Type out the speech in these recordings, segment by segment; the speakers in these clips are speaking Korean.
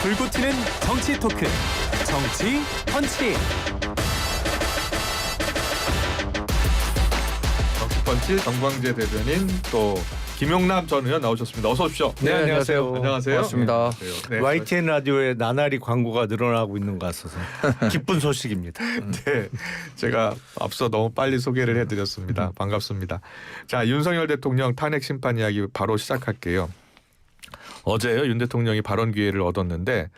불고 튀는 정치 토크, 정치 펀치. 정치펀치 정광재 대변인 또 김용남 전 의원 나오셨습니다. 어서 오십시오. 네, 안녕하세요. 안녕하세요. 반갑습니다. 네, YTN 라디오에 나날이 광고가 늘어나고 있는 것 같아서 기쁜 소식입니다. 네, 제가 앞서 너무 빨리 소개를 해드렸습니다. 반갑습니다. 자, 윤석열 대통령 탄핵 심판 이야기 바로 시작할게요. 어제요, 윤 대통령이 발언 기회를 얻었는데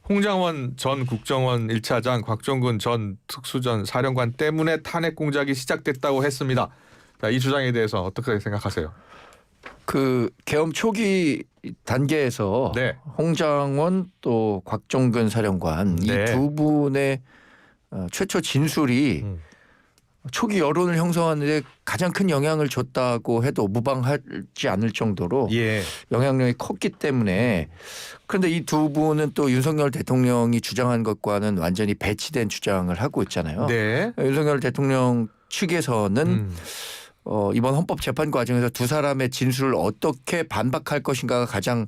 홍장원 전 국정원 1차장, 곽종근 전 특수전 사령관 때문에 탄핵 공작이 시작됐다고 했습니다. 자, 이 주장에 대해서 어떻게 생각하세요? 그 계엄 초기 단계에서 네. 홍장원 또 곽종근 사령관 네. 이 두 분의 최초 진술이 초기 여론을 형성하는 데 가장 큰 영향을 줬다고 해도 무방하지 않을 정도로 예. 영향력이 컸기 때문에, 그런데 이 두 분은 또 윤석열 대통령이 주장한 것과는 완전히 배치된 주장을 하고 있잖아요. 네. 윤석열 대통령 측에서는 이번 헌법재판 과정에서 두 사람의 진술을 어떻게 반박할 것인가가 가장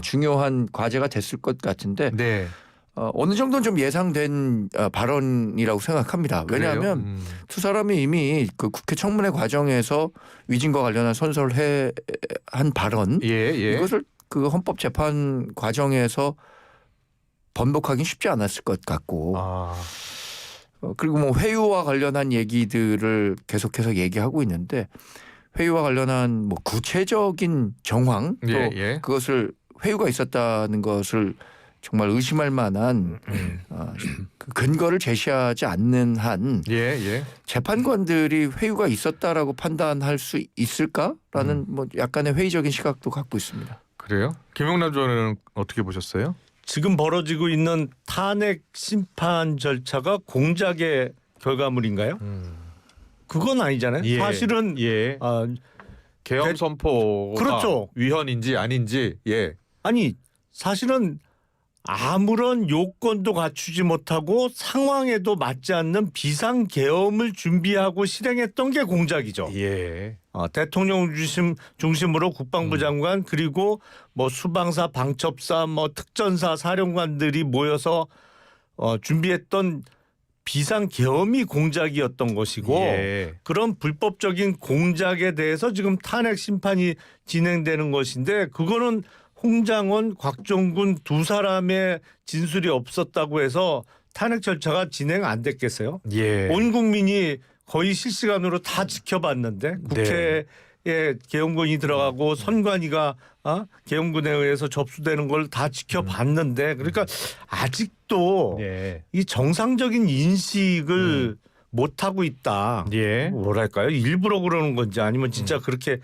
중요한 과제가 됐을 것 같은데 네. 어느 정도는 좀 예상된 발언이라고 생각합니다. 왜냐하면 두 사람이 이미 그 국회 청문회 과정에서 위증과 관련한 선서를 한 발언, 이것을 그 헌법재판 과정에서 번복하기는 쉽지 않았을 것 같고, 그리고 뭐 회유와 관련한 얘기들을 계속해서 얘기하고 있는데, 회유와 관련한 뭐 구체적인 정황 또 그것을 회유가 있었다는 것을 정말 의심할 만한 그 근거를 제시하지 않는 한 재판관들이 회유가 있었다라고 판단할 수 있을까라는 뭐 약간의 회의적인 시각도 갖고 있습니다. 그래요? 김용남 전 의원은 어떻게 보셨어요? 지금 벌어지고 있는 탄핵 심판 절차가 공작의 결과물인가요? 그건 아니잖아요. 사실은 계엄 선포가 그렇죠. 위헌인지 아닌지 아니 사실은 아무런 요건도 갖추지 못하고 상황에도 맞지 않는 비상계엄을 준비하고 실행했던 게 공작이죠. 대통령 중심으로 국방부 장관 그리고 뭐 수방사, 방첩사, 뭐 특전사 사령관들이 모여서 준비했던 비상계엄이 공작이었던 것이고 그런 불법적인 공작에 대해서 지금 탄핵 심판이 진행되는 것인데, 그거는 홍장원, 곽종근 두 사람의 진술이 없었다고 해서 탄핵 절차가 진행 안 됐겠어요? 온 국민이 거의 실시간으로 다 지켜봤는데 국회에 계엄군이 들어가고 선관위가 계엄군에 의해서 접수되는 걸 다 지켜봤는데, 그러니까 아직도 이 정상적인 인식을 못하고 있다. 뭐랄까요? 일부러 그러는 건지 아니면 진짜 그렇게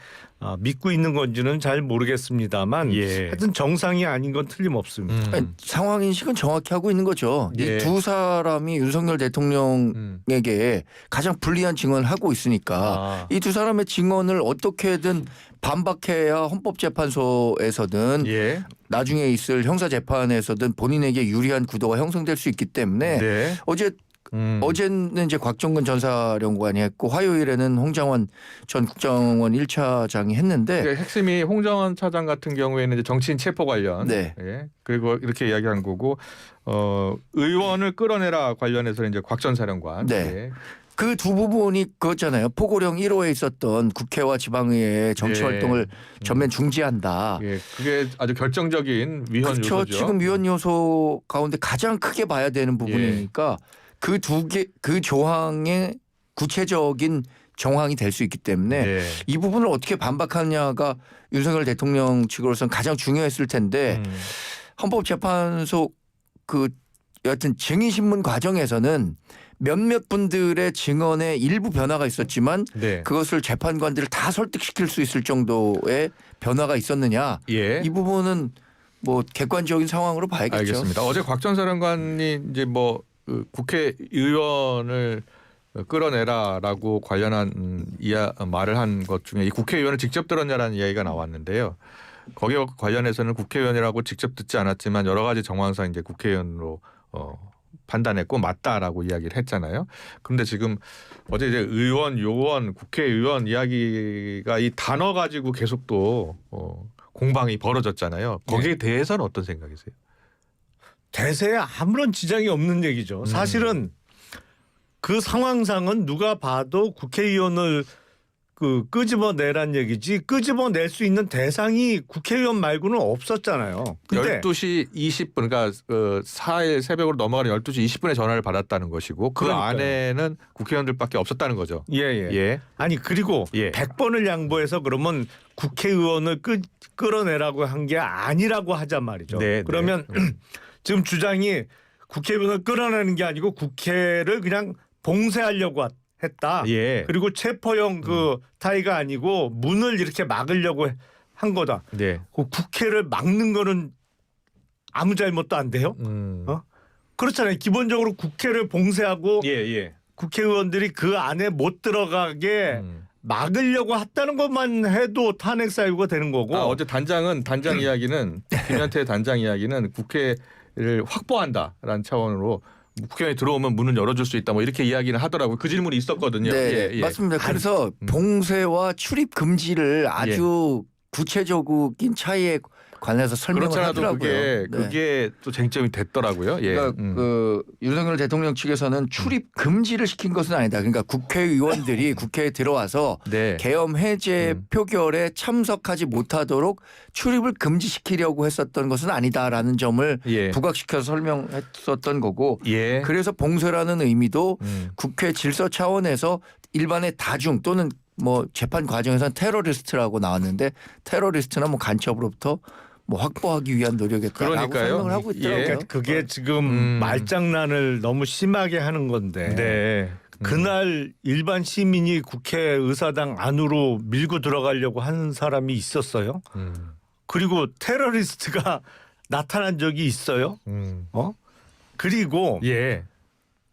믿고 있는 건지는 잘 모르겠습니다만 하여튼 정상이 아닌 건 틀림없습니다. 아니, 상황 인식은 정확히 하고 있는 거죠. 이 두 사람이 윤석열 대통령에게 가장 불리한 증언을 하고 있으니까 이 두 사람의 증언을 어떻게든 반박해야 헌법재판소에서든 나중에 있을 형사재판에서든 본인에게 유리한 구도가 형성될 수 있기 때문에 어제는 이제 곽종근 전 사령관이 했고 화요일에는 홍장원 전 국정원 1차장이 했는데, 핵심이 홍장원 차장 같은 경우에는 이제 정치인 체포 관련 그리고 이렇게 이야기한 거고, 의원을 끌어내라 관련해서 이제 곽 전 사령관 그 두 부분이 그거잖아요. 포고령 1호에 있었던 국회와 지방의회의 정치 활동을 전면 중지한다. 그게 아주 결정적인 위헌 그렇죠. 요소죠. 지금 위헌 요소 가운데 가장 크게 봐야 되는 부분이니까 그 조항의 구체적인 정황이 될 수 있기 때문에 이 부분을 어떻게 반박하느냐가 윤석열 대통령 측으로서는 가장 중요했을 텐데, 헌법재판소 여하튼 증인신문 과정에서는 몇몇 분들의 증언에 일부 변화가 있었지만 그것을 재판관들을 다 설득시킬 수 있을 정도의 변화가 있었느냐, 이 부분은 뭐 객관적인 상황으로 봐야겠죠. 알겠습니다. 어제 곽 전 사령관이 이제 뭐 국회의원을 끌어내라라고 관련한 말을 한 것 중에 이 국회의원을 직접 들었냐라는 이야기가 나왔는데요. 거기에 관련해서는 국회의원이라고 직접 듣지 않았지만 여러 가지 정황상 이제 국회의원으로 판단했고 맞다라고 이야기를 했잖아요. 그런데 지금 어제 이제 의원, 요원, 국회의원 이야기가 이 단어 가지고 계속 또 공방이 벌어졌잖아요. 거기에 대해서는 어떤 생각이세요? 대세에 아무런 지장이 없는 얘기죠. 사실은 그 상황상은 누가 봐도 국회의원을 끄집어내란 얘기지 끄집어낼 수 있는 대상이 국회의원 말고는 없었잖아요. 근데 12시 20분 그러니까 4일 새벽으로 넘어가는 12시 20분에 전화를 받았다는 것이고 그 그러니까요. 안에는 국회의원들밖에 없었다는 거죠. 예. 예. 아니 그리고 예. 100번을 양보해서 그러면 국회의원을 끌어내라고 한 게 아니라고 하자 말이죠. 네, 그러면 지금 주장이 국회의원을 끌어내는 게 아니고 국회를 그냥 봉쇄하려고 했다. 예. 그리고 체포형 타이가 아니고 문을 이렇게 막으려고 한 거다. 네. 그 국회를 막는 거는 아무 잘못도 안 돼요. 어? 그렇잖아요. 기본적으로 국회를 봉쇄하고 예. 국회의원들이 그 안에 못 들어가게 막으려고 했다는 것만 해도 탄핵 사유가 되는 거고. 어제 단장 이야기는 김현태 단장 이야기는 국회를 확보한다라는 차원으로 국회에 들어오면 문을 열어줄 수 있다 뭐 이렇게 이야기는 하더라고요. 그 질문이 있었거든요. 네, 예. 맞습니다. 그래서 봉쇄와 출입 금지를 아주 구체적인 차이에 관해서 설명을 그렇잖아도 하더라고요. 그게 또 쟁점이 됐더라고요. 예. 그러니까 그 윤석열 대통령 측에서는 출입 금지를 시킨 것은 아니다. 그러니까 국회의원들이 국회에 들어와서 네. 계엄 해제 표결에 참석하지 못하도록 출입을 금지시키려고 했었던 것은 아니다라는 점을 예. 부각시켜서 설명했었던 거고 예. 그래서 봉쇄라는 의미도 국회 질서 차원에서 일반의 다중 또는 뭐 재판 과정에서는 테러리스트라고 나왔는데 테러리스트나 뭐 간첩으로부터 뭐 확보하기 위한 노력이었다라고 그러니까요. 설명을 하고 있더라고요. 그러니까 그게 지금 말장난을 너무 심하게 하는 건데 네. 그날 일반 시민이 국회 의사당 안으로 밀고 들어가려고 하는 사람이 있었어요. 그리고 테러리스트가 나타난 적이 있어요. 그리고 예.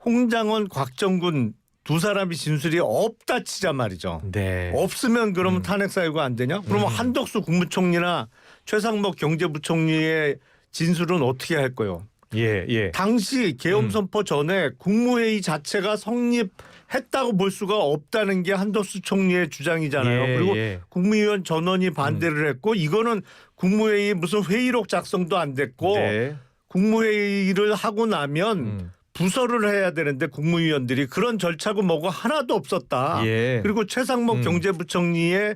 홍장원, 곽정근 두 사람이 진술이 없다 치자 말이죠. 네. 없으면 그러면 탄핵 사유가 안 되냐? 그러면 한덕수 국무총리나 최상목 경제부총리의 진술은 어떻게 할 거예요? 예. 당시 계엄 선포 전에 국무회의 자체가 성립했다고 볼 수가 없다는 게 한덕수 총리의 주장이잖아요. 예, 그리고 예. 국무위원 전원이 반대를 했고 이거는 국무회의 무슨 회의록 작성도 안 됐고 네. 국무회의를 하고 나면 부서를 해야 되는데 국무위원들이 그런 절차고 뭐고 하나도 없었다. 예. 그리고 최상목 경제부총리의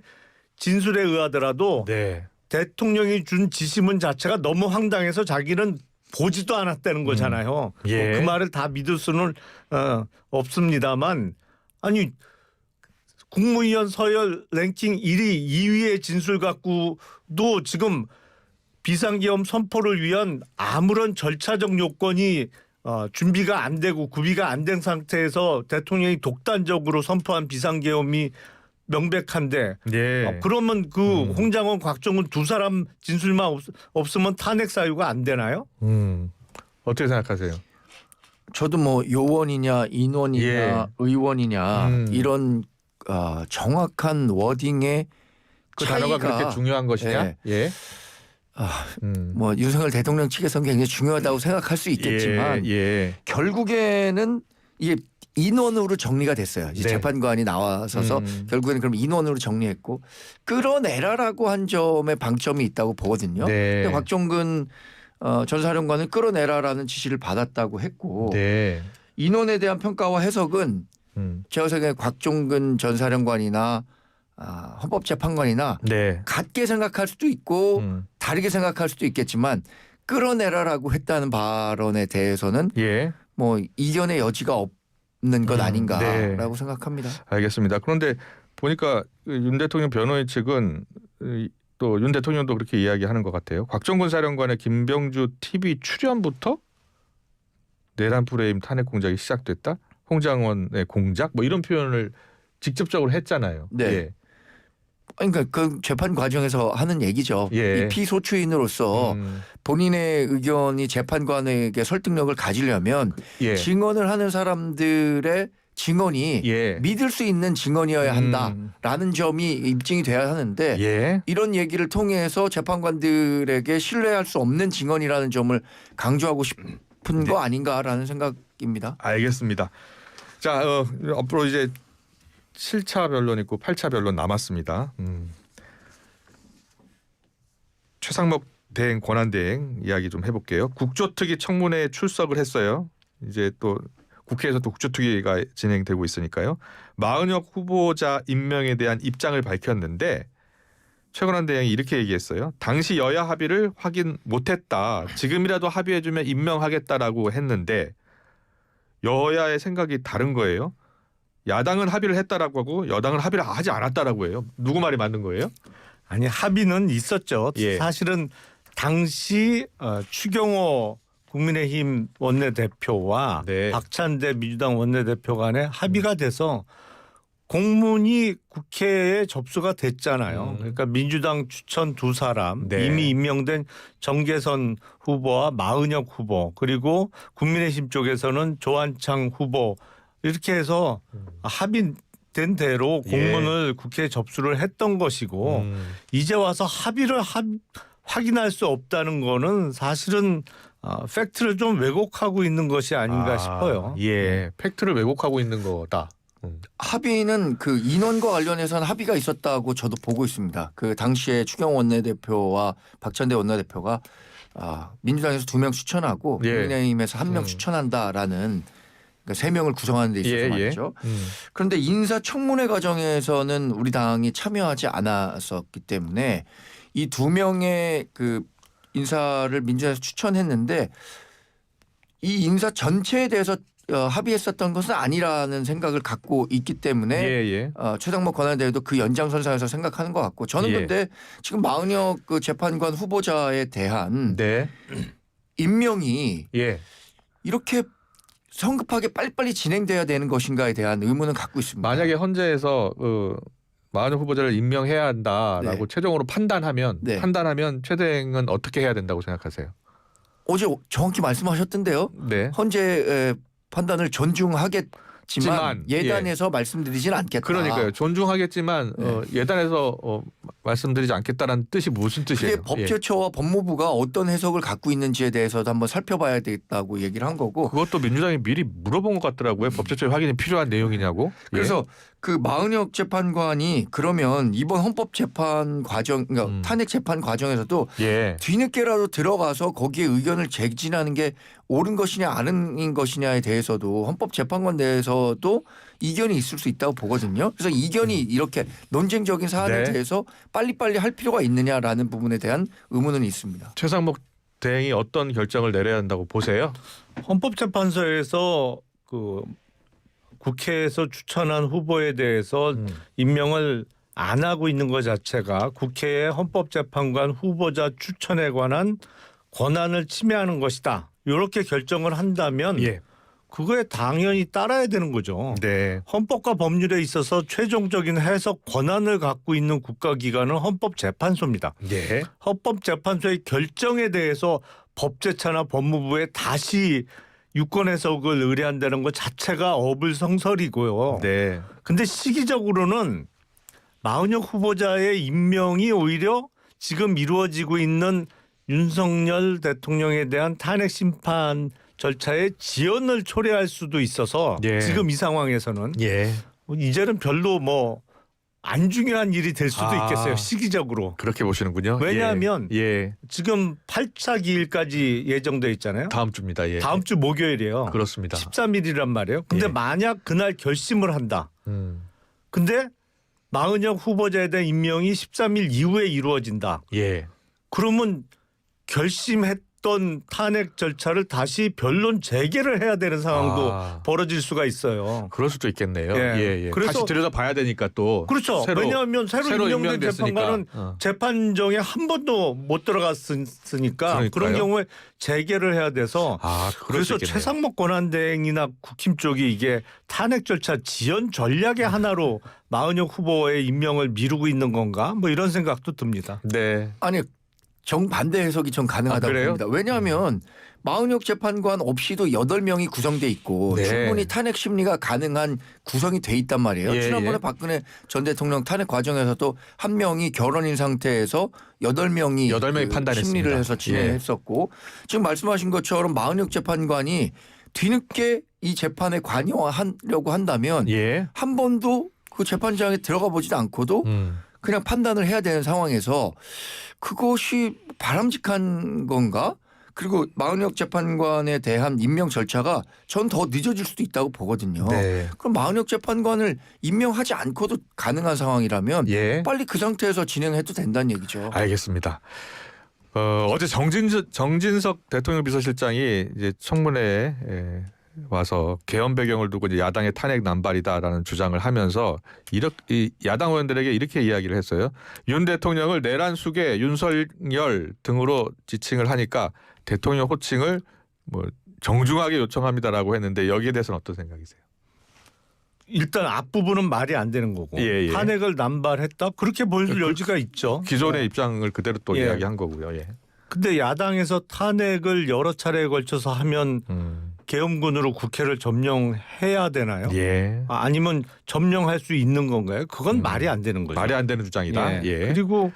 진술에 의하더라도 네. 대통령이 준 지시문 자체가 너무 황당해서 자기는 보지도 않았다는 거잖아요. 예. 뭐그 말을 다 믿을 수는 없습니다만 아니 국무위원 서열 랭킹 1위, 2위의 진술 갖고도 지금 비상계엄 선포를 위한 아무런 절차적 요건이 준비가 안 되고 구비가 안 된 상태에서 대통령이 독단적으로 선포한 비상계엄이 명백한데 예. 그러면 그 홍장원, 곽정은 두 사람 진술만 없으면 탄핵 사유가 안 되나요? 어떻게 생각하세요? 저도 뭐 요원이냐 인원이냐 예. 의원이냐 이런 정확한 워딩의 그 차이가 단어가 그렇게 중요한 것이냐? 예. 뭐 윤석열 대통령 측에서는 굉장히 중요하다고 생각할 수 있겠지만 예. 결국에는 이게 인원으로 정리가 됐어요. 이제 네. 재판관이 나와서서 결국에는 그럼 인원으로 정리했고 끌어내라라고 한 점에 방점이 있다고 보거든요. 네. 근데 곽종근 전 사령관은 끌어내라라는 지시를 받았다고 했고 네. 인원에 대한 평가와 해석은 제가 생각에 곽종근 전 사령관이나 헌법재판관이나 네. 같게 생각할 수도 있고 다르게 생각할 수도 있겠지만 끌어내라라고 했다는 발언에 대해서는 예. 뭐 이견의 여지가 없는 것 아닌가라고 네. 생각합니다. 알겠습니다. 그런데 보니까 윤 대통령 변호인 측은 또 윤 대통령도 그렇게 이야기하는 것 같아요. 곽정근 사령관의 김병주 TV 출연부터 내란 프레임 탄핵 공작이 시작됐다. 홍장원의 공작 뭐 이런 표현을 직접적으로 했잖아요. 네. 예. 그러니까 그 재판 과정에서 하는 얘기죠. 예. 이 피소추인으로서 본인의 의견이 재판관에게 설득력을 가지려면 예. 증언을 하는 사람들의 증언이 예. 믿을 수 있는 증언이어야 한다라는 점이 입증이 돼야 하는데 예. 이런 얘기를 통해서 재판관들에게 신뢰할 수 없는 증언이라는 점을 강조하고 싶은 거 아닌가라는 생각입니다. 알겠습니다. 자, 앞으로 이제 7차 변론 있고 8차 변론 남았습니다. 최상목 대행 권한대행 이야기 좀 해볼게요. 국조특위 청문회에 출석을 했어요. 이제 또 국회에서 또 국조특위가 진행되고 있으니까요. 마은혁 후보자 임명에 대한 입장을 밝혔는데 최권한 대행이 이렇게 얘기했어요. 당시 여야 합의를 확인 못했다. 지금이라도 합의해주면 임명하겠다라고 했는데 여야의 생각이 다른 거예요. 야당은 합의를 했다라고 하고 여당은 합의를 하지 않았다라고 해요. 누구 말이 맞는 거예요? 아니 합의는 있었죠. 예. 사실은 당시 추경호 국민의힘 원내대표와 네. 박찬대 민주당 원내대표 간에 합의가 돼서 공문이 국회에 접수가 됐잖아요. 그러니까 민주당 추천 두 사람 네. 이미 임명된 정계선 후보와 마은혁 후보 그리고 국민의힘 쪽에서는 조한창 후보 이렇게 해서 합의된 대로 공문을 국회에 접수를 했던 것이고 이제 와서 합의를 확인할 수 없다는 거는 사실은 팩트를 좀 왜곡하고 있는 것이 아닌가 싶어요. 예, 팩트를 왜곡하고 있는 거다. 합의는 그 인원과 관련해서는 합의가 있었다고 저도 보고 있습니다. 그 당시에 추경호 원내대표와 박찬대 원내대표가 민주당에서 2명 추천하고 예. 국민의힘에서 1명 추천한다라는 그러니까 3명을 구성하는 데 있어서 예, 예. 말이죠. 그런데 인사청문회 과정에서는 우리 당이 참여하지 않았었기 때문에 이 2명의 그 인사를 민주당에서 추천했는데 이 인사 전체에 대해서 합의했었던 것은 아니라는 생각을 갖고 있기 때문에 예. 최상목 권한대행도 그 연장선상에서 생각하는 것 같고 저는 예. 근데 지금 마은혁 그 재판관 후보자에 대한 네. 임명이 예. 이렇게 성급하게 빨리빨리 진행돼야 되는 것인가에 대한 의문은 갖고 있습니다. 만약에 헌재에서 마은혁 후보자를 임명해야 한다라고 네. 최종으로 판단하면 네. 최 대행은 어떻게 해야 된다고 생각하세요? 어제 정확히 말씀하셨던데요. 네. 헌재 판단을 존중하겠지만 예단해서 말씀드리진 않겠다. 그러니까요. 존중하겠지만 네. 예단해서 말씀드리지 않겠다는 뜻이 무슨 뜻이에요? 그게 법제처와 법무부가 어떤 해석을 갖고 있는지에 대해서도 한번 살펴봐야 되겠다고 얘기를 한 거고. 그것도 민주당이 미리 물어본 것 같더라고요. 법제처의 확인이 필요한 내용이냐고. 그래서 그 마은혁 재판관이 그러면 이번 헌법재판 과정, 그러니까 탄핵 재판 과정에서도 예. 뒤늦게라도 들어가서 거기에 의견을 제기하는 게 옳은 것이냐 아닌 것이냐에 대해서도 헌법재판관 내에서도 이견이 있을 수 있다고 보거든요. 그래서 이견이 이렇게 논쟁적인 사안에 네. 대해서 빨리빨리 할 필요가 있느냐라는 부분에 대한 의문은 있습니다. 최상목 대행이 어떤 결정을 내려야 한다고 보세요? 헌법재판소에서 그 국회에서 추천한 후보에 대해서 임명을 안 하고 있는 것 자체가 국회의 헌법재판관 후보자 추천에 관한 권한을 침해하는 것이다. 이렇게 결정을 한다면 그거에 당연히 따라야 되는 거죠. 네. 헌법과 법률에 있어서 최종적인 해석 권한을 갖고 있는 국가기관은 헌법재판소입니다. 예. 헌법재판소의 결정에 대해서 법제처나 법무부에 다시 유권 해석을 의뢰한다는 것 자체가 어불성설이고요. 네. 근데 시기적으로는 마은혁 후보자의 임명이 오히려 지금 이루어지고 있는 윤석열 대통령에 대한 탄핵 심판 절차의 지연을 초래할 수도 있어서 예. 지금 이 상황에서는 예. 이제는 별로 뭐 안 중요한 일이 될 수도 있겠어요. 시기적으로. 그렇게 보시는군요. 왜냐하면 예. 지금 8차 기일까지 예정돼 있잖아요. 다음 주입니다. 예. 다음 주 목요일이에요. 그렇습니다. 13일이란 말이에요. 근데 예. 만약 그날 결심을 한다. 근데 마은혁 후보자에 대한 임명이 13일 이후에 이루어진다. 예. 그러면 결심했던 탄핵 절차를 다시 변론 재개를 해야 되는 상황도 벌어질 수가 있어요. 그럴 수도 있겠네요. 예. 예. 그래서 다시 들여다 봐야 되니까 또. 그렇죠. 왜냐하면 새로 임명된 재판관은 재판정에 한 번도 못 들어갔으니까 그런 경우에 재개를 해야 돼서 그래서 최상목 권한대행이나 국힘 쪽이 이게 탄핵 절차 지연 전략의 하나로 마은혁 후보의 임명을 미루고 있는 건가? 뭐 이런 생각도 듭니다. 네. 아니 정반대 해석이 전 가능하다고 봅니다. 왜냐하면 마은혁 재판관 없이도 8명이 구성돼 있고 네. 충분히 탄핵 심리가 가능한 구성이 돼 있단 말이에요. 예, 지난번에 예. 박근혜 전 대통령 탄핵 과정에서도 한 명이 결혼인 상태에서 8명이 판단했습니다. 심리를 해서 진행했었고 지금 말씀하신 것처럼 마은혁 재판관이 뒤늦게 이 재판에 관여하려고 한다면 한 번도 그 재판장에 들어가 보지도 않고도 그냥 판단을 해야 되는 상황에서 그것이 바람직한 건가? 그리고 마은혁 재판관에 대한 임명 절차가 전 더 늦어질 수도 있다고 보거든요. 네. 그럼 마은혁 재판관을 임명하지 않고도 가능한 상황이라면 예. 빨리 그 상태에서 진행해도 된다는 얘기죠. 알겠습니다. 어제 정진석 대통령 비서실장이 이제 청문회에 와서 개헌 배경을 두고 이제 야당의 탄핵 남발이다라는 주장을 하면서 이 야당 의원들에게 이렇게 이야기를 했어요. 윤 대통령을 내란 수계 윤석열 등으로 지칭을 하니까 대통령 호칭을 뭐 정중하게 요청합니다라고 했는데 여기에 대해서는 어떤 생각이세요? 일단 앞부분은 말이 안 되는 거고 예, 예. 탄핵을 남발했다 그렇게 보여줄 여지가 있죠. 기존의 입장을 그대로 또 예. 이야기한 거고요. 예. 근데 야당에서 탄핵을 여러 차례에 걸쳐서 하면 계엄군으로 국회를 점령해야 되나요? 예. 아니면 점령할 수 있는 건가요? 그건 말이 안 되는 거죠. 말이 안 되는 주장이다. 예. 그리고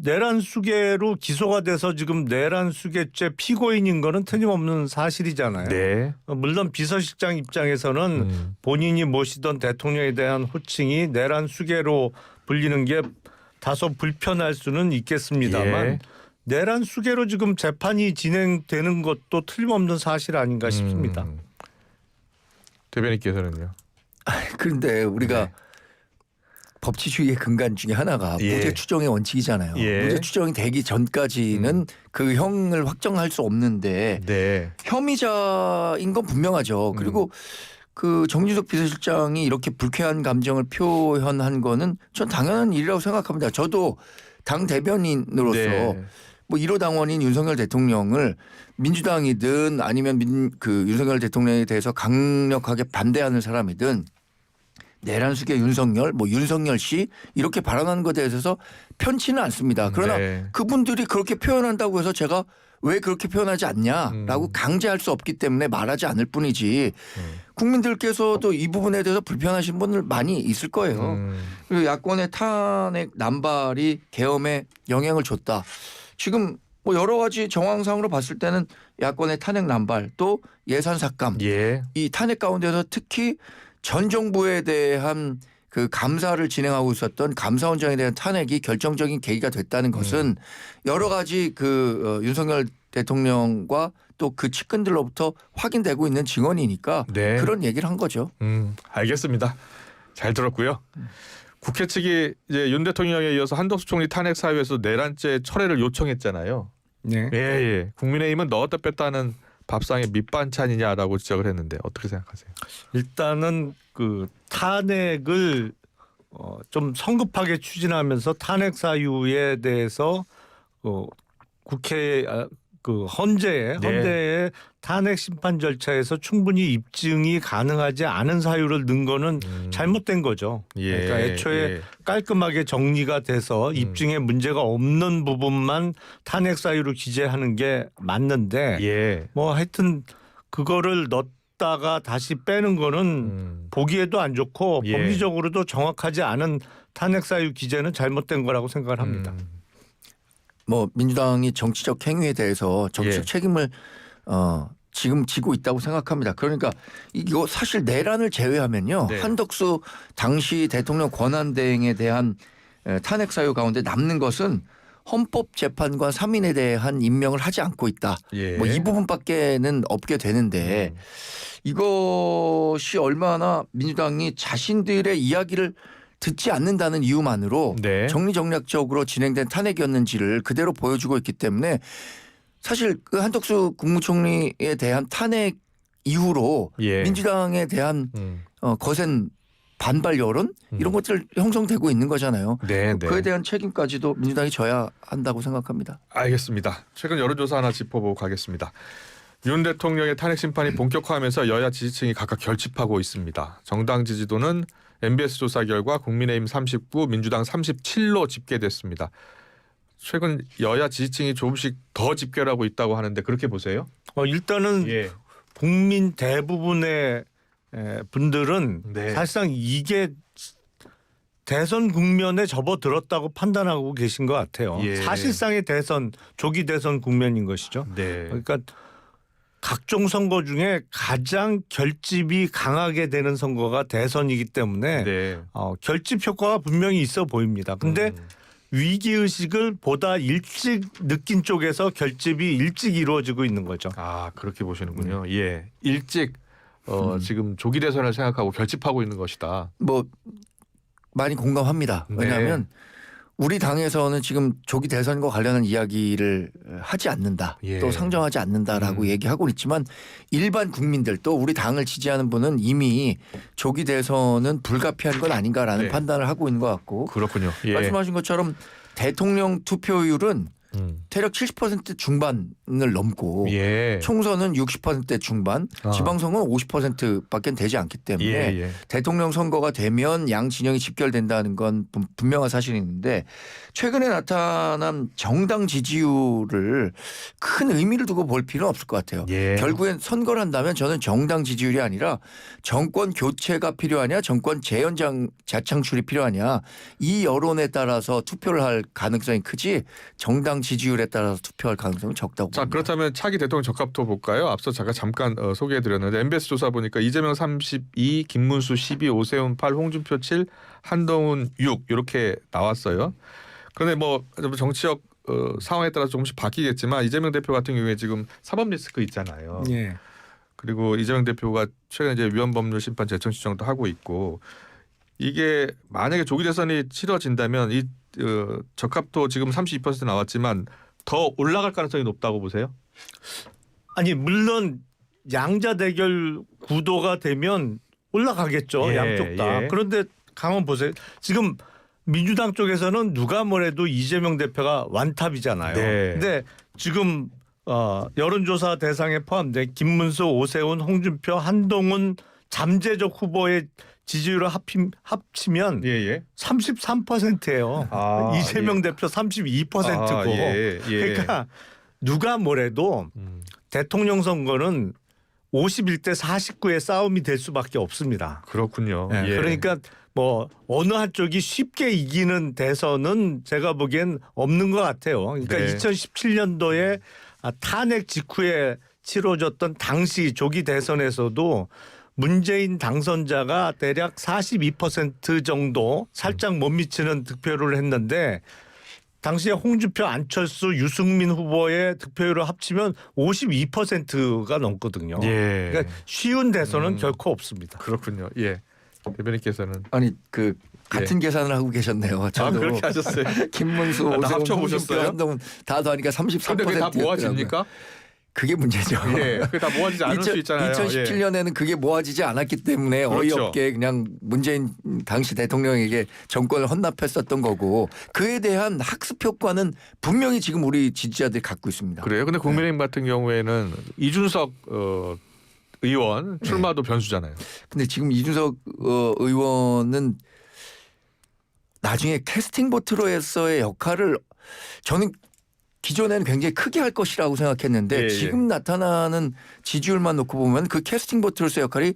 내란 수계로 기소가 돼서 지금 내란 수계죄 피고인인 거는 틀림없는 사실이잖아요. 네. 물론 비서실장 입장에서는 본인이 모시던 대통령에 대한 호칭이 내란 수계로 불리는 게 다소 불편할 수는 있겠습니다만 예. 내란 수계로 지금 재판이 진행되는 것도 틀림없는 사실 아닌가 싶습니다. 대변인께서는요. 그런데 우리가 네. 법치주의의 근간 중에 하나가 예. 무죄 추정의 원칙이잖아요. 예. 무죄 추정이 되기 전까지는 그 형을 확정할 수 없는데 네. 혐의자인 건 분명하죠. 그리고 그 정진석 비서실장이 이렇게 불쾌한 감정을 표현한 거는 전 당연한 일이라고 생각합니다. 저도 당 대변인으로서 네. 뭐 1호 당원인 윤석열 대통령을 민주당이든 아니면 그 윤석열 대통령에 대해서 강력하게 반대하는 사람이든 내란 수계 윤석열, 뭐 윤석열 씨 이렇게 발언하는 것에 대해서 편치는 않습니다. 그러나 네. 그분들이 그렇게 표현한다고 해서 제가 왜 그렇게 표현하지 않냐라고 강제할 수 없기 때문에 말하지 않을 뿐이지 국민들께서도 이 부분에 대해서 불편하신 분들 많이 있을 거예요. 그리고 야권의 탄핵 남발이 계엄에 영향을 줬다. 지금 뭐 여러 가지 정황상으로 봤을 때는 야권의 탄핵 남발 또 예산 삭감 예. 이 탄핵 가운데서 특히 전 정부에 대한 그 감사를 진행하고 있었던 감사원장에 대한 탄핵이 결정적인 계기가 됐다는 것은 여러 가지 그 윤석열 대통령과 또 그 측근들로부터 확인되고 있는 증언이니까 네. 그런 얘기를 한 거죠. 알겠습니다. 잘 들었고요. 국회 측이 이제 윤 대통령에 이어서 한덕수 총리 탄핵 사유에서 내란죄 철회를 요청했잖아요. 네. 예, 예. 국민의힘은 넣었다 뺐다는 밥상의 밑반찬이냐라고 지적을 했는데 어떻게 생각하세요? 일단은 그 탄핵을 좀 성급하게 추진하면서 탄핵 사유에 대해서 국회 그 헌재의 탄핵 심판 절차에서 충분히 입증이 가능하지 않은 사유를 넣은 거는 잘못된 거죠. 예, 그러니까 애초에 예. 깔끔하게 정리가 돼서 입증에 문제가 없는 부분만 탄핵 사유로 기재하는 게 맞는데 예. 뭐 하여튼 그거를 넣었다가 다시 빼는 거는 보기에도 안 좋고 예. 법리적으로도 정확하지 않은 탄핵 사유 기재는 잘못된 거라고 생각을 합니다. 뭐 민주당이 정치적 행위에 대해서 정치적 예. 책임을 지금 지고 있다고 생각합니다. 그러니까 이거 사실 내란을 제외하면요. 네. 한덕수 당시 대통령 권한대행에 대한 탄핵 사유 가운데 남는 것은 헌법재판관 3인에 대한 임명을 하지 않고 있다. 예. 뭐 이 부분밖에는 없게 되는데 이것이 얼마나 민주당이 자신들의 이야기를 듣지 않는다는 이유만으로 네. 정리정략적으로 진행된 탄핵이었는지를 그대로 보여주고 있기 때문에 사실 그 한덕수 국무총리에 대한 탄핵 이후로 예. 민주당에 대한 거센 반발 여론 이런 것들 형성되고 있는 거잖아요. 네, 네. 그에 대한 책임까지도 민주당이 져야 한다고 생각합니다. 알겠습니다. 최근 여론조사 하나 짚어보고 가겠습니다. 윤 대통령의 탄핵 심판이 본격화하면서 여야 지지층이 각각 결집하고 있습니다. 정당 지지도는 MBS 조사 결과 국민의힘 39, 민주당 37로 집계됐습니다. 최근 여야 지지층이 조금씩 더 집결하고 있다고 하는데 그렇게 보세요? 일단은 예. 국민 대부분의 분들은 네. 사실상 이게 대선 국면에 접어들었다고 판단하고 계신 것 같아요. 예. 사실상의 대선 조기 대선 국면인 것이죠. 네. 그러니까 각종 선거 중에 가장 결집이 강하게 되는 선거가 대선이기 때문에 네. 결집 효과가 분명히 있어 보입니다. 근데 위기 의식을 보다 일찍 느낀 쪽에서 결집이 일찍 이루어지고 있는 거죠. 아 그렇게 보시는군요. 예, 일찍 지금 조기 대선을 생각하고 결집하고 있는 것이다. 뭐 많이 공감합니다. 네. 왜냐하면 우리 당에서는 지금 조기 대선과 관련한 이야기를 하지 않는다. 예. 또 상정하지 않는다라고 얘기하고 있지만 일반 국민들 또 우리 당을 지지하는 분은 이미 조기 대선은 불가피한 건 아닌가라는 네. 판단을 하고 있는 것 같고 그렇군요. 예. 말씀하신 것처럼 대통령 투표율은 대략 70% 중반을 넘고 예. 총선은 60%대 중반, 아. 지방선거는 50%밖에 되지 않기 때문에 예. 대통령 선거가 되면 양 진영이 집결된다는 건 분명한 사실이 있는데 최근에 나타난 정당 지지율을 큰 의미를 두고 볼 필요는 없을 것 같아요. 예. 결국엔 선거를 한다면 저는 정당 지지율이 아니라 정권 교체가 필요하냐 정권 재창출이 필요하냐 이 여론에 따라서 투표를 할 가능성이 크지 정당 지지율에 따라서 투표할 가능성은 적다고 자 봅니다. 그렇다면 차기 대통령 적합도 볼까요? 앞서 제가 잠깐 소개해드렸는데 MBS 조사 보니까 이재명 32, 김문수 12, 오세훈 8, 홍준표 7, 한동훈 6 이렇게 나왔어요. 그런데 뭐 정치적 상황에 따라서 조금씩 바뀌겠지만 이재명 대표 같은 경우에 지금 사법 리스크 있잖아요. 예. 그리고 이재명 대표가 최근에 이제 위헌법률 심판 재청 신청도 하고 있고 이게 만약에 조기 대선이 치러진다면 이 적합도 지금 32% 나왔지만 더 올라갈 가능성이 높다고 보세요? 아니 물론 양자 대결 구도가 되면 올라가겠죠. 예, 양쪽 다. 예. 그런데 강원 보세요. 지금 민주당 쪽에서는 누가 뭐래도 이재명 대표가 완탑이잖아요. 네. 근데 지금 여론조사 대상에 포함된 김문수, 오세훈, 홍준표, 한동훈 잠재적 후보의 지지율을 합치면 예. 33%예요. 아, 이재명 예. 대표 32%고. 아, 예. 그러니까 누가 뭐래도 대통령 선거는 51대 49의 싸움이 될 수밖에 없습니다. 그렇군요. 예. 예. 그러니까 뭐 어느 한쪽이 쉽게 이기는 대선은 제가 보기엔 없는 것 같아요. 그러니까 네. 2017년도에 탄핵 직후에 치러졌던 당시 조기 대선에서도 문재인 당선자가 대략 42% 정도 살짝 못 미치는 득표를 했는데 당시에 홍준표, 안철수, 유승민 후보의 득표율을 합치면 52%가 넘거든요. 예. 그러니까 쉬운 대선은 결코 없습니다. 그렇군요. 예. 대변인께서는 아니 그 같은 계산을 하고 계셨네요. 저도 그렇게 하셨어요. 김문수, 다 오세훈, 합쳐보셨어요? 홍준표, 한동훈 다 더하니까 33%. 근데 그게 다 모아집니까? 그게 문제죠. 예. 그게 다 모아지지 않을 수 있잖아요. 2017년에는 그게 모아지지 않았기 때문에 그렇죠. 어이없게 그냥 문재인 당시 대통령에게 정권을 헌납했었던 거고 그에 대한 학습 효과는 분명히 지금 우리 지지자들이 갖고 있습니다. 그래요. 근데 국민의힘 같은 경우에는 이준석 의원 출마도 변수잖아요. 근데 지금 이준석 의원은 나중에 캐스팅 보트로서의 역할을 저는 기존에는 굉장히 크게 할 것이라고 생각했는데 예. 지금 나타나는 지지율만 놓고 보면 그 캐스팅 보트로서의 역할이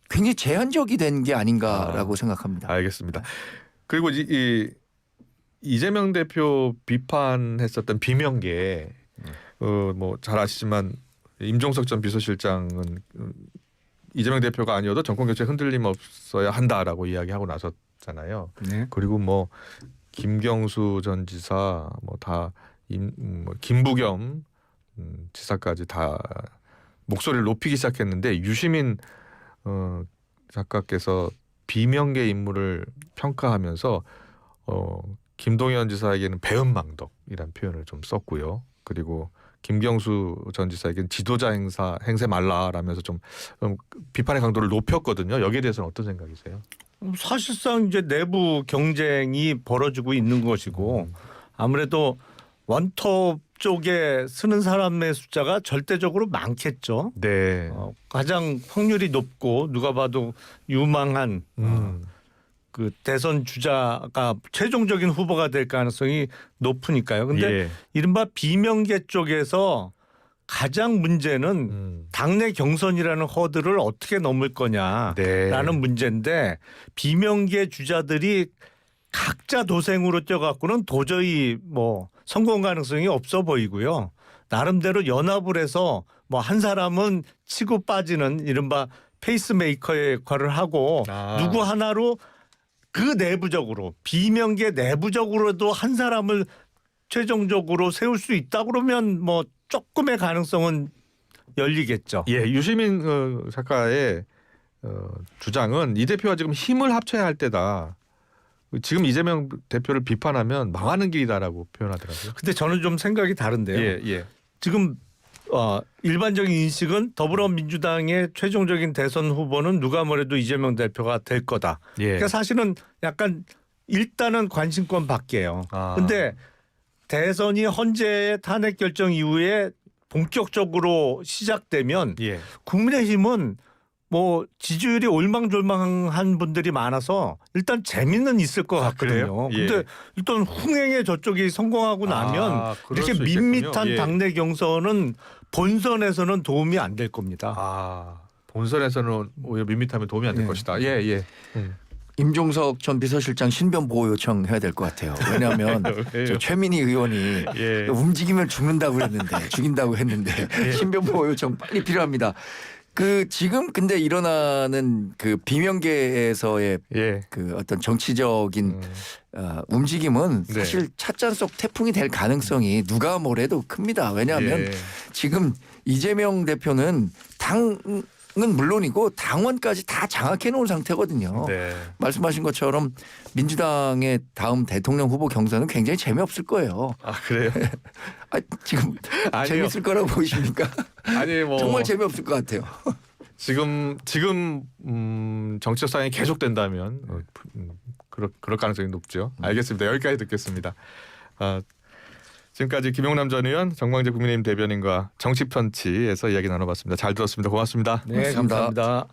굉장히 제한적이 된 게 아닌가라고 생각합니다. 알겠습니다. 그리고 이재명 대표 비판했었던 비명계 뭐 잘 아시지만 임종석 전 비서실장은 이재명 대표가 아니어도 정권 교체 흔들림 없어야 한다라고 이야기하고 나섰잖아요. 네. 그리고 뭐 김경수 전 지사 김부겸 지사까지 다 목소리를 높이기 시작했는데 유시민 작가께서 비명계 인물을 평가하면서 김동연 지사에게는 배은망덕이라는 표현을 좀 썼고요. 그리고 김경수 전 지사에게는 지도자 행세 말라라면서 좀 비판의 강도를 높였거든요. 여기에 대해서는 어떤 생각이세요? 사실상 이제 내부 경쟁이 벌어지고 있는 것이고 아무래도 원톱 쪽에 쓰는 사람의 숫자가 절대적으로 많겠죠. 네. 가장 확률이 높고 누가 봐도 유망한 그 대선 주자가 최종적인 후보가 될 가능성이 높으니까요. 근데 예. 이른바 비명계 쪽에서 가장 문제는 당내 경선이라는 허들을 어떻게 넘을 거냐라는 네. 문제인데 비명계 주자들이 각자 도생으로 뛰어갖고는 도저히 뭐 성공 가능성이 없어 보이고요. 나름대로 연합을 해서 뭐 한 사람은 치고 빠지는 이른바 페이스메이커의 역할을 하고 누구 하나로 그 내부적으로 비명계 내부적으로도 한 사람을 최종적으로 세울 수 있다 그러면 뭐 조금의 가능성은 열리겠죠. 예, 유시민 작가의 주장은 이 대표가 지금 힘을 합쳐야 할 때다. 지금 이재명 대표를 비판하면 망하는 길이다라고 표현하더라고요. 근데 저는 좀 생각이 다른데요. 예, 예. 지금 일반적인 인식은 더불어민주당의 최종적인 대선 후보는 누가 뭐래도 이재명 대표가 될 거다. 예. 그러니까 사실은 약간 일단은 관심권 밖이에요. 아. 근데 대선이 헌재 탄핵 결정 이후에 본격적으로 시작되면 예. 국민의힘은 뭐 지지율이 올망졸망한 분들이 많아서 일단 재미는 있을 것 같거든요. 그래요? 예. 근데 일단 흥행에 저쪽이 성공하고 나면 그럴 이렇게 수 있겠군요. 밋밋한 예. 당내 경선은 본선에서는 도움이 안 될 겁니다. 본선에서는 오히려 밋밋하면 도움이 안 될 예. 것이다. 예, 예. 임종석 전 비서실장 신변 보호 요청해야 될 것 같아요. 왜냐하면 왜요? 저 최민희 의원이 예. 움직이면 죽는다고 했는데 죽인다고 했는데 신변 보호 요청 빨리 필요합니다. 그 지금 근데 일어나는 그 비명계에서의 예. 그 어떤 정치적인 움직임은 네. 사실 찻잔 속 태풍이 될 가능성이 누가 뭐래도 큽니다. 왜냐하면 예. 지금 이재명 대표는 당은 물론이고 당원까지 다 장악해 놓은 상태거든요. 네. 말씀하신 것처럼 민주당의 다음 대통령 후보 경선은 굉장히 재미없을 거예요. 그래요? 지금 아니요. 재밌을 거라고 보이십니까? 아니 뭐 정말 재미없을 것 같아요. 지금 정치적 상황이 계속된다면 그럴 가능성이 높죠. 알겠습니다. 여기까지 듣겠습니다. 지금까지 김용남 전 의원, 정광재 국민의힘 대변인과 정치펀치에서 이야기 나눠봤습니다. 잘 들었습니다. 고맙습니다. 네, 감사합니다.